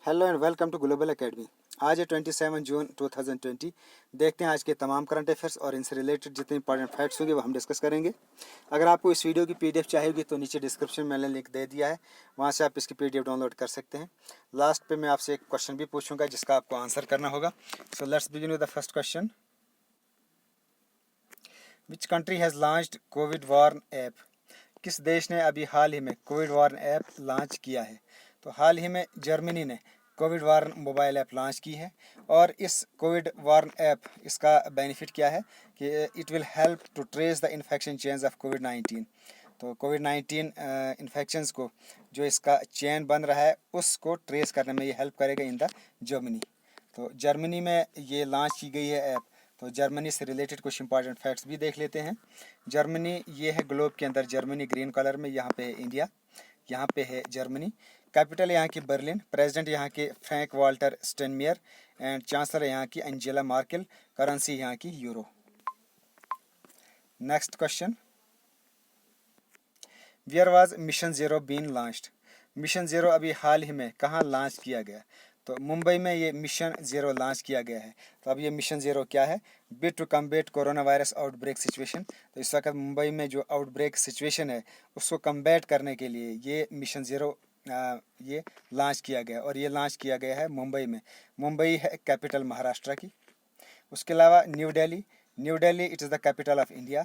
Hello and welcome to global academy. आज है 27 जून 2020। देखते हैं आज के तमाम करंट अफेयर्स और इनसे रिलेटेड जितने इंपॉर्टेंट फैक्ट्स होंगे वो हम डिस्कस करेंगे। अगर आपको इस वीडियो की पीडीएफ चाहिए तो नीचे डिस्क्रिप्शन में मैंने लिंक दे दिया है, वहाँ से आप इसकी पीडीएफ डाउनलोड कर सकते हैं। लास्ट पे मैं आपसे एक क्वेश्चन भी पूछूंगा जिसका आपको आंसर करना होगा। So let's begin with the first question. Which country has launched covid warn app? किस देश ने अभी हाल ही में कोविड वार्न ऐप लॉन्च किया है? तो हाल ही में जर्मनी ने Covid Warn mobile app launch की है। और इस कोविड वार्न ऐप, इसका बेनिफिट क्या है कि it will help to trace the infection chains of कोविड-19। तो कोविड-19 इन्फेक्शंस को, जो इसका चेन बन रहा है, उसको ट्रेस करने में ये हेल्प करेगा इन द जर्मनी। तो जर्मनी में ये लॉन्च की गई है ऐप। तो जर्मनी से रिलेटेड कुछ इंपॉर्टेंट फैक्ट्स भी देख लेते हैं। जर्मनी ये है ग्लोब के अंदर, जर्मनी ग्रीन कलर में, यहाँ पे है इंडिया, यहाँ पे है जर्मनी। कैपिटल यहाँ की बर्लिन, प्रेसिडेंट यहाँ के Frank Walter Steinmeier and chancellor यहाँ की एंजेला मार्केल, करेंसी यहाँ की euro. Next question, where was mission zero been launched? Mission zero अभी हाल ही में कहाँ लॉन्च किया गया? तो मुंबई में ये मिशन ज़ीरो लॉन्च किया गया है। तो अब ये मिशन ज़ीरो क्या है? Bid to combat corona virus outbreak situation. तो इस वक्त मुंबई में जो आउटब्रेक सिचुएशन है उसको कम्बेट करने के लिए ये मिशन ज़ीरो ये लॉन्च किया गया, और ये लॉन्च किया गया है मुंबई में। मुंबई है कैपिटल महाराष्ट्र की। उसके अलावा New Delhi, New Delhi it is the capital of India.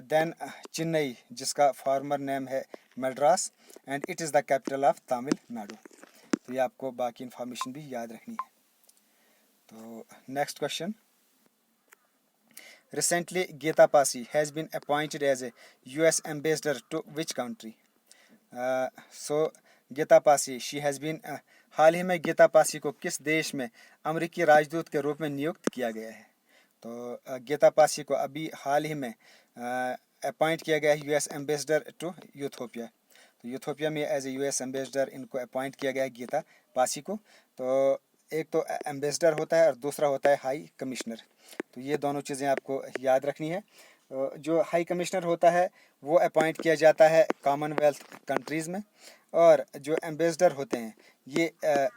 Then Chennai, जिसका फॉर्मर नेम है Madras, and it is the capital of Tamil Nadu. तो ये आपको बाकी इंफॉर्मेशन भी याद रखनी है। तो next question, recently Geeta Pasi has been appointed as a US ambassador to which country? So Geeta Pasi, she has been, हाल ही में गीता पासी को किस देश में अमेरिकी राजदूत के रूप में नियुक्त किया गया है? तो गीता पासी को अभी हाल ही में अपॉइंट किया गया है यूएस एम्बेसडर टू यूथोपिया। तो यूथोपिया में एज ए यूएस एम्बेसडर इनको अपॉइंट किया गया है गीता पासी को। तो एक तो एम्बेसडर होता है और दूसरा होता है हाई कमिश्नर। तो ये दोनों चीज़ें आपको याद रखनी है। जो हाई कमिश्नर होता है वो अपॉइंट किया जाता है कॉमनवेल्थ कंट्रीज़ में, और जो एम्बेसडर होते हैं ये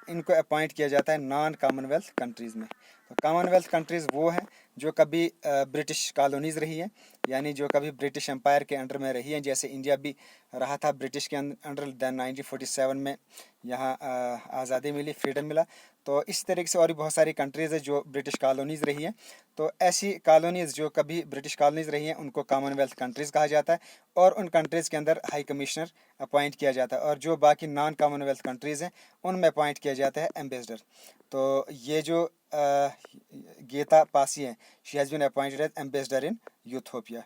इनको अपॉइंट किया जाता है नॉन कॉमनवेल्थ कंट्रीज़ में। तो कॉमनवेल्थ कंट्रीज़ वो हैं जो कभी ब्रिटिश कॉलोनीज़ रही हैं, यानी जो कभी ब्रिटिश एम्पायर के अंडर में रही हैं, जैसे इंडिया भी रहा था ब्रिटिश के अंडर। दैन 1947 में यहाँ आज़ादी मिली, फ्रीडम मिला। तो इस तरीके से और भी बहुत सारी कंट्रीज़ है जो ब्रिटिश कॉलोनीज़ रही हैं। तो ऐसी कॉलोनीज़ जो कभी ब्रिटिश कॉलोनीज़ रही हैं उनको कॉमनवेल्थ कंट्रीज़ कहा जाता है, और उन कंट्रीज़ के अंदर हाई कमिश्नर अपॉइंट किया जाता है, और जो बाकी नॉन कॉमनवेल्थ कंट्रीज़ हैं उनमें अपॉइंट किया जाता है एम्बेसडर। तो ये जो गीता पासी हैं, she has been appointed as ambassador in Ethiopia.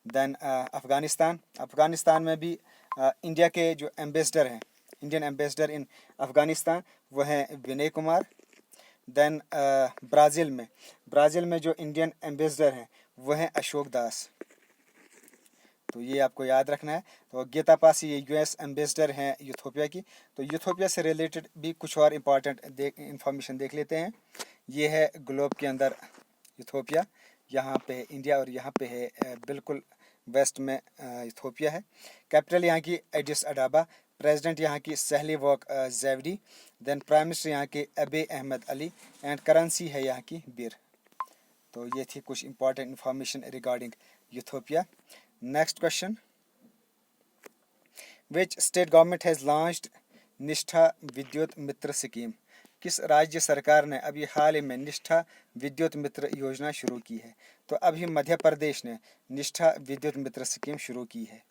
Then Afghanistan, Afghanistan में भी इंडिया के जो एम्बेसडर हैं, इंडियन एम्बेसडर इन अफ़गानिस्तान, वो हैं विनय कुमार। दैन ब्राज़ील में जो इंडियन एम्बेसडर हैं वो हैं अशोक दास। तो ये आपको याद रखना है। तो गीता पासी ये यूएस एम्बेसडर हैं यूथोपिया की। तो यूथोपिया से रिलेटेड भी कुछ और इम्पॉर्टेंट इंफॉर्मेशन देख लेते हैं। ये है ग्लोब के अंदर यूथोपिया, यहाँ पे है इंडिया, और यहाँ पे है बिल्कुल वेस्ट में इथोपिया है। कैपिटल यहाँ की एडिस अडाबा, प्रेसिडेंट यहाँ की सहली वॉक ज़ैवडी, देन प्राइम मिनिस्टर यहाँ के अबे अहमद अली, एंड करेंसी है यहाँ की बिर। तो ये थी कुछ important information regarding Ethiopia. Next question, which state government has launched निष्ठा विद्युत मित्र स्कीम? किस राज्य सरकार ने अभी हाल ही में निष्ठा विद्युत मित्र योजना शुरू की है? तो अभी मध्य प्रदेश ने निष्ठा विद्युत मित्र स्कीम शुरू की है।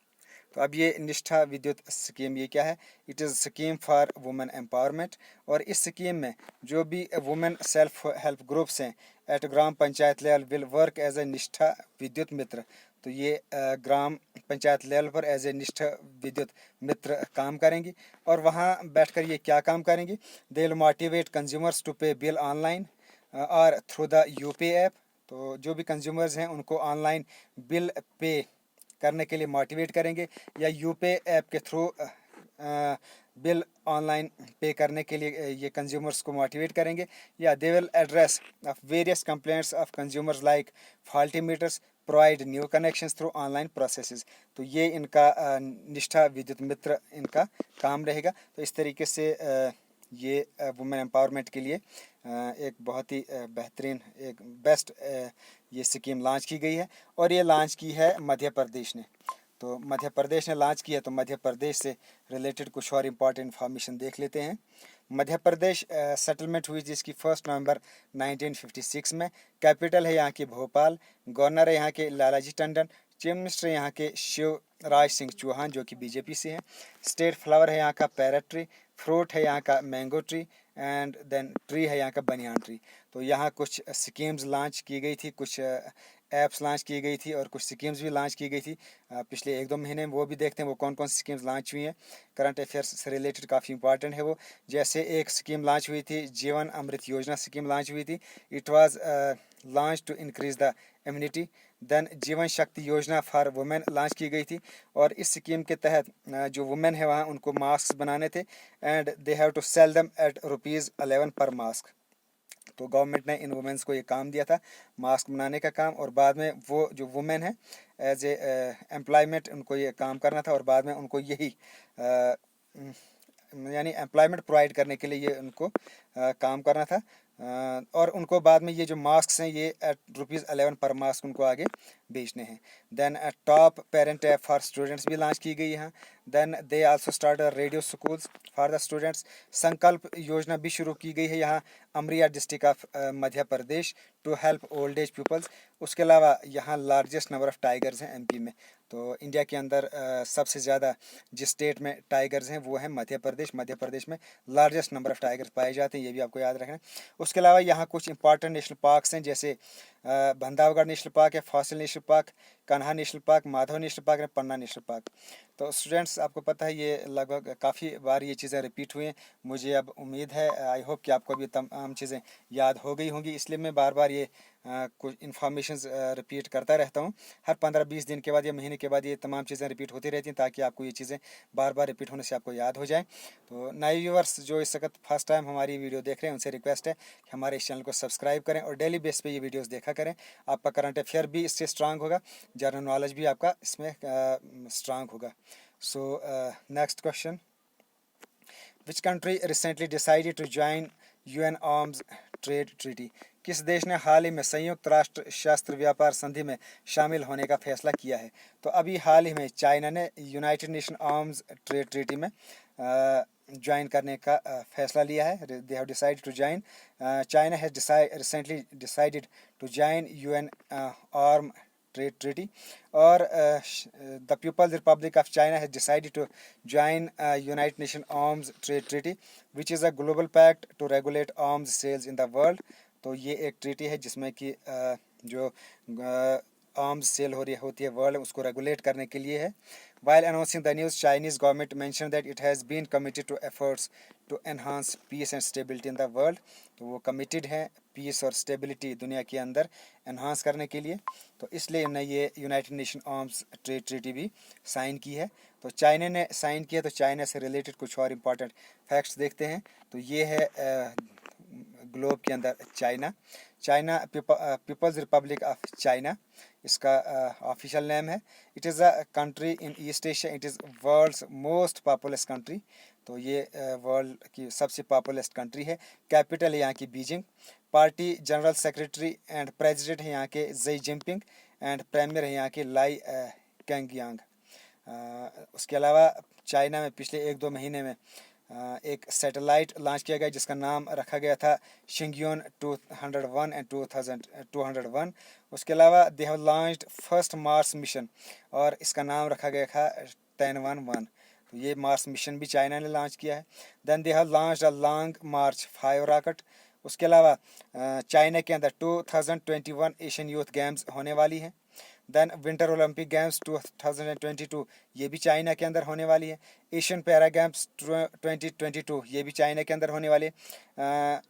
तो अब ये निष्ठा विद्युत स्कीम ये क्या है? It is scheme for women empowerment, और इस स्कीम में जो भी वुमेन सेल्फ हेल्प ग्रुप्स हैं at gram panchayat level will work as a Nishtha Vidyut Mitra. तो ये ग्राम पंचायत लेवल पर एज ए निष्ठा विद्युत मित्र काम करेंगी, और वहाँ बैठकर ये क्या काम करेंगी? They will motivate consumers to pay bill online और थ्रू द यूपी ऐप। तो जो भी कंज्यूमर्स हैं उनको ऑनलाइन बिल पे करने के लिए मोटिवेट करेंगे, या यूपे ऐप के थ्रू बिल ऑनलाइन पे करने के लिए ये कंज्यूमर्स को मोटिवेट करेंगे, या they will address of various complaints of consumers like faulty meters, provide new connections through online processes. तो ये इनका निष्ठा विद्युत मित्र इनका काम रहेगा। तो इस तरीके से ये वुमेन एम्पावरमेंट के लिए एक बहुत ही बेहतरीन एक बेस्ट ये स्कीम लॉन्च की गई है और ये लॉन्च की है मध्य प्रदेश ने। तो मध्य प्रदेश ने लॉन्च किया तो मध्य प्रदेश से रिलेटेड कुछ और इम्पॉर्टेंट इन्फॉर्मेशन देख लेते हैं। मध्य प्रदेश सेटलमेंट हुई जिसकी 1 नवंबर 1956 में। कैपिटल है यहाँ की भोपाल। गवर्नर है यहाँ के लालाजी टंडन। चीफ मिनिस्टर यहाँ के शिवराज सिंह चौहान जो कि बीजेपी से हैं। स्टेट फ्लावर है यहाँ का पैरट ट्री। फ्रूट है यहाँ का mango tree and then tree है यहाँ का बनियान ट्री। तो यहाँ कुछ स्कीम्स लॉन्च की गई थी, कुछ ऐप्स लॉन्च की गई थी और कुछ स्कीम्स भी लॉन्च की गई थी पिछले 1-2 महीने में। वो भी देखते हैं वो कौन कौन सी स्कीम्स लॉन्च हुई हैं। करंट अफेयर्स से रिलेटेड काफ़ी इंपॉर्टेंट है वो। जैसे एक स्कीम लॉन्च हुई थी, जीवन अमृत योजना स्कीम लॉन्च हुई थी। It was launch to increase the immunity. Then Jeevan Shakti योजना फॉर वुमेन लॉन्च की गई थी और इस स्कीम के तहत जो वुमेन है वहाँ उनको मास्क बनाने थे and they have to sell them at ₹11 per mask. तो गवर्नमेंट ने इन वुमेन्स को ये काम दिया था मास्क बनाने का काम, और बाद में वो जो वुमेन है एज ए एम्प्लॉयमेंट उनको ये काम करना था और बाद में उनको यही यानी एम्प्लॉयमेंट प्रोवाइड करने के लिए ये उनको काम करना था। और उनको बाद में ये जो मास्क हैं ये एट ₹11 पर मास्क उनको आगे बेचने हैं। Then top parent app for students भी लॉन्च की गई यहाँ। Then they also start radio schools for the students. Sankalp Yojana भी शुरू की गई है यहाँ Umaria district of Madhya Pradesh to help old age peoples. उसके अलावा यहाँ लार्जेस्ट नंबर ऑफ टाइगर्स हैं एमपी में। तो इंडिया के अंदर सबसे ज़्यादा जिस स्टेट में टाइगर्स हैं वो है मध्य प्रदेश। मध्य प्रदेश में लार्जेस्ट नंबर ऑफ टाइगर्स पाए जाते हैं, ये भी आपको याद रखना है। उसके अलावा यहाँ कुछ इंपॉर्टेंट नेशनल पार्क्स हैं जैसे बंधावगढ़ नेशनल पार्क है, fossil national park, Kanha national park, Madhav national park है, पन्ना नेशनल पार्क। तो स्टूडेंट्स आपको पता है ये लगभग काफ़ी बार ये चीज़ें रिपीट हुई हैं। मुझे अब उम्मीद है आई होप कि आपको भी तमाम चीज़ें याद हो गई होंगी, इसलिए मैं बार बार ये कुछ इन्फॉर्मेशंस रिपीट करता रहता हूँ। हर 15-20 दिन के बाद या महीने के बाद ये तमाम चीज़ें रिपीट होती रहती हैं ताकि आपको ये चीज़ें बार बार रिपीट होने से आपको याद हो जाए। तो नए व्यूवर्स जो इस वक्त फर्स्ट टाइम हमारी वीडियो देख रहे हैं उनसे रिक्वेस्ट है कि हमारे इस चैनल को सब्सक्राइब करें और डेली बेस पे ये वीडियोस देखा करें। आपका करंट अफेयर भी इससे स्ट्रांग होगा, जनरल नॉलेज भी आपका इसमें स्ट्रांग होगा। So next question, which country recently decided to join UN arms trade treaty? किस देश ने हाल ही में संयुक्त राष्ट्र शस्त्र व्यापार संधि में शामिल होने का फैसला किया है? तो अभी हाल ही में चाइना ने United Nation arms trade treaty में ज्वाइन करने का फैसला लिया है। They have decided to join. China has recently decided to join UN arm trade treaty, or the People's Republic of China has decided to join United Nations Arms Trade Treaty, which is a global pact to regulate arms sales in the world। तो ये एक treaty है जिसमें कि जो arms cell होती है world उसको रेगुलेट करने के लिए है। While announcing the news, Chinese government mentioned that it has been committed to efforts to enhance peace and stability in the world। तो वो कमिटेड है पीस और स्टेबिलिटी दुनिया के अंदर एनहांस करने के लिए, तो इसलिए उन्होंने ये United Nation arms trade treaty भी साइन की है। तो चाइना ने साइन किया, तो चाइना से रिलेटेड कुछ और इम्पॉर्टेंट फैक्ट्स देखते हैं। तो ये है ग्लोब के अंदर China People's Republic of China इसका ऑफिशियल नेम है। It is a country in East Asia. It is world's most populous country. तो ये वर्ल्ड की सबसे पॉपुलस कंट्री है। कैपिटल है यहाँ की Beijing. Party general secretary and president है यहाँ के ज़ी जिनपिंग एंड प्रीमियर है यहाँ के लाई कैंगयांग। उसके अलावा चाइना में पिछले 1-2 महीने में एक सैटेलाइट लॉन्च किया गया जिसका नाम रखा गया था शिंगयोन 201 एंड 201। उसके अलावा they have launched first Mars mission और इसका नाम रखा गया था Tianwen-1। तो ये मार्स मिशन भी चाइना ने लॉन्च किया है। Then they have launched a Long March 5 rocket. उसके अलावा चाइना के अंदर 2021 एशियन यूथ गेम्स होने वाली है। देन विंटर ओलंपिक गेम्स 2022 ये भी चाइना के अंदर होने वाली है। एशियन पैरा गेम्स 2022 ये भी चाइना के अंदर होने वाले।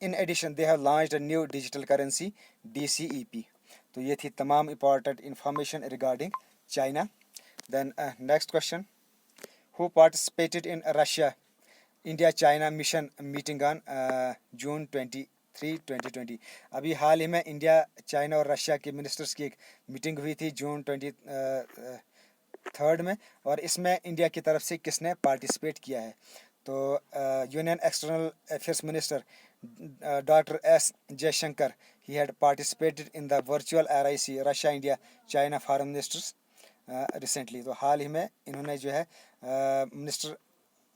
In addition they have launched a new digital currency DCEP। तो ये थी तमाम important information regarding China. Then next question, who participated in Russia India China mission meeting on June 23, 2020? अभी हाल ही में इंडिया चाइना और रशिया के मिनिस्टर्स की एक मीटिंग हुई थी June 23 में, और इसमें इंडिया की तरफ से किसने पार्टिसिपेट किया है? तो union external affairs minister doctor S Jaishankar he had participated in the virtual RIC Russia India China foreign ministers recently. तो हाल ही में इन्होंने जो है मिनिस्टर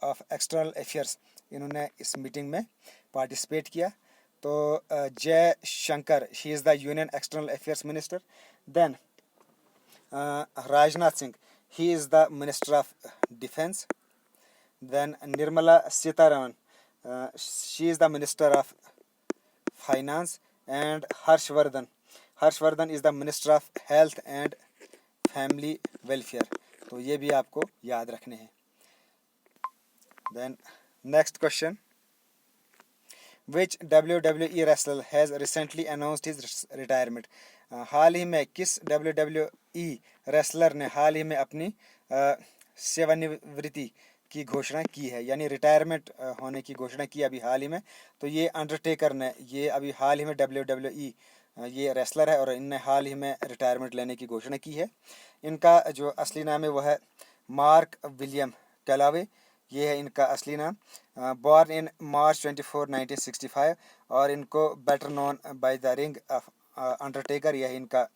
ऑफ एक्सटर्नल अफेयर्स इन्होंने इस मीटिंग में पार्टिसिपेट किया। तो Jai Shankar he is the union external affairs minister. Then Rajnath Singh he is the minister of defence. Then Nirmala Sitharaman, she is the Minister of Finance, and Harshvardhan is the Minister of Health and Family Welfare. तो ये भी आपको याद रखने हैं। Then next question, which WWE wrestler has recently announced his retirement? हाल ही में किस WWE रेसलर ने हाल ही में अपनी सेवानिवृत्ति की घोषणा की है, यानी रिटायरमेंट होने की घोषणा की अभी हाल ही में? तो ये अंडरटेकर ने ये अभी हाल ही में WWE ये रेसलर है और इनने हाल ही में रिटायरमेंट लेने की घोषणा की है। इनका जो असली नाम है वो है मार्क विलियम कैलावे, ये है इनका असली नाम। बॉर्न इन मार्च 24, 1965 और इनको better known by the ring of Undertaker, यह इनका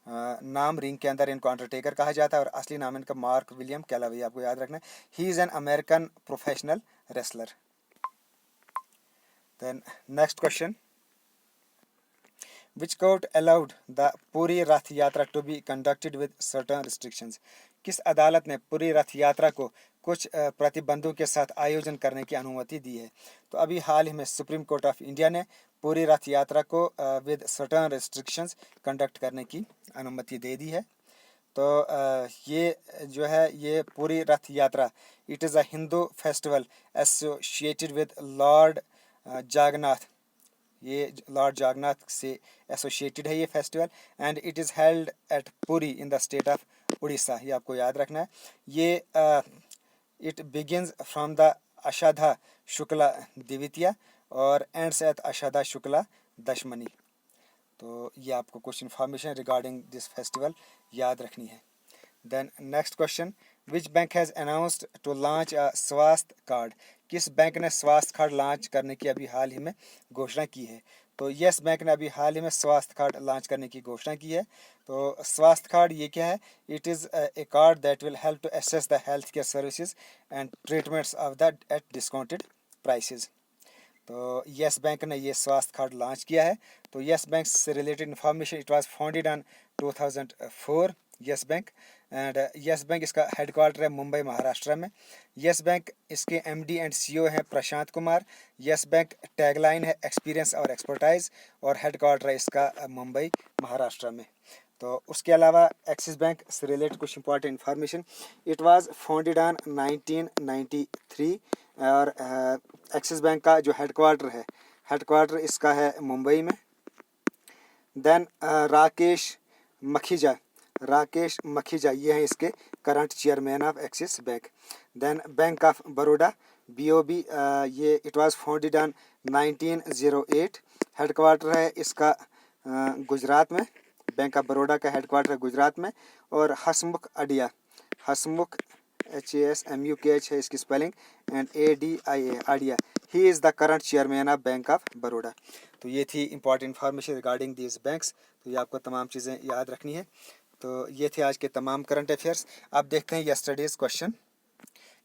नाम, रिंग के अंदर इनको अंडरटेकर कहा जाता है और असली नाम इनका मार्क विलियम कैलावे, आपको याद रखना है। He is an American professional wrestler. Then next question, which court allowed the पूरी रथ यात्रा to be conducted with certain restrictions? किस अदालत ने पूरी रथ यात्रा को कुछ प्रतिबंधों के साथ आयोजन करने की अनुमति दी है? तो अभी हाल ही में सुप्रीम कोर्ट ऑफ इंडिया ने पूरी रथ यात्रा को विद सर्टेन रिस्ट्रिक्शंस कंडक्ट करने की अनुमति दे दी है। तो ये जो है ये Puri Rath Yatra, it is a Hindu festival associated with Lord Jagannath, ये लॉर्ड जगन्नाथ से एसोसिएटेड है ये festival, and it is held at Puri in the state of Orissa, ये आपको याद रखना है। ये it begins from the Ashadha Shukla Dwitiya और एंड्स एट अषाढ़ा शुक्ला दशमनी। तो ये आपको कुछ इन्फॉर्मेशन रिगार्डिंग दिस फेस्टिवल याद रखनी है। Then next question, which bank has announced to launch a Swasthya card? किस बैंक ने स्वास्थ्य कार्ड लॉन्च करने की अभी हाल ही में घोषणा की है? तो यस बैंक ने अभी हाल ही में स्वास्थ्य कार्ड लॉन्च करने की घोषणा की है। तो स्वास्थ्य कार्ड ये क्या है? It is a card that will help to access the health care services and treatments of the at discounted prices. तो यस बैंक ने ये स्वास्थ्य कार्ड लॉन्च किया है। तो यस बैंक से related information, it was founded on 2004 Yes Bank, and Yes Bank इसका headquarter है मुंबई महाराष्ट्र में। यस बैंक इसके एमडी एंड सीईओ हैं Prashant Kumar. Yes Bank tagline है एक्सपीरियंस और एक्सपर्टाइज, और हेडक्वार्टर है इसका मुंबई महाराष्ट्र में। तो उसके अलावा एक्सिस बैंक से रिलेटेड कुछ important information, it was founded on 1993 और एक्सिस बैंक का जो हेडक्वार्टर इसका है मुंबई में। देन राकेश मखीजा ये हैं इसके current chairman of Axis Bank. Then Bank of Baroda BOB, ये it was founded on 1908, headquarter है इसका गुजरात में। बैंक ऑफ बड़ौदा का हेडक्वार्टर है गुजरात में। और हसमुख HASMUKH है इसकी spelling, and ADIA idea, he is the current chairman of bank of Baroda. तो ये थी important information regarding these banks. तो ये आपको तमाम चीज़ें याद रखनी है। तो ये थे आज के तमाम करंट अफेयर्स। अब देखते हैं यस्टरडेज़ क्वेश्चन।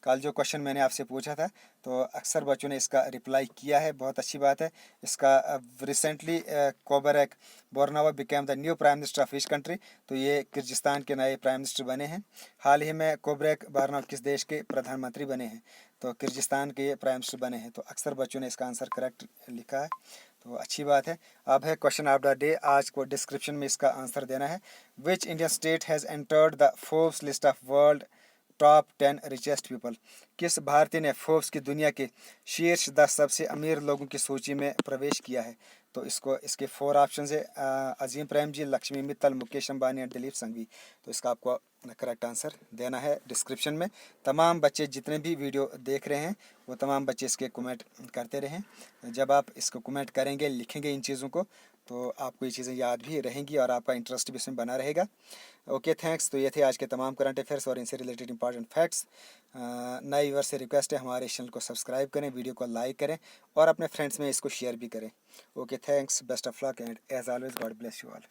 कल जो क्वेश्चन मैंने आपसे पूछा था तो अक्सर बच्चों ने इसका रिप्लाई किया है, बहुत अच्छी बात है। इसका recently Kubatbek Boronov became the new prime minister of which country? तो ये किर्गिस्तान के नए प्राइम मिनिस्टर बने हैं। हाल ही में कोबरैक बोर्नावा किस देश के प्रधानमंत्री बने हैं? तो किर्गिस्तान के ये प्राइम मिनिस्टर बने हैं। तो अक्सर बच्चों ने इसका आंसर करेक्ट लिखा है, तो अच्छी बात है। अब है क्वेश्चन ऑफ द डे, आज को डिस्क्रिप्शन में इसका आंसर देना है। Which Indian state has entered the Forbes list of world top 10 richest people? किस भारतीय ने फोर्ब्स की दुनिया के शीर्ष 10 सबसे अमीर लोगों की सूची में प्रवेश किया है? तो इसके 4 ऑप्शन है, अजीम प्रेमजी, लक्ष्मी मित्तल, मुकेश अंबानी और दिलीप संघवी। तो इसका आपको करेक्ट आंसर देना है डिस्क्रिप्शन में। तमाम बच्चे जितने भी वीडियो देख रहे हैं वो तमाम बच्चे इसके कमेंट करते रहें। जब आप इसको कमेंट करेंगे, लिखेंगे इन चीज़ों को, तो आपको ये चीज़ें याद भी रहेंगी और आपका इंटरेस्ट भी इसमें बना रहेगा। Okay thanks. तो ये थे आज के तमाम करंट अफेयर्स और इनसे रिलेटेड इंपॉर्टेंट फैक्ट्स। नए व्यूअर से रिक्वेस्ट है हमारे चैनल को सब्सक्राइब करें, वीडियो को लाइक करें और अपने फ्रेंड्स में इसको शेयर भी करें। Okay thanks, best of luck and as always God bless you all.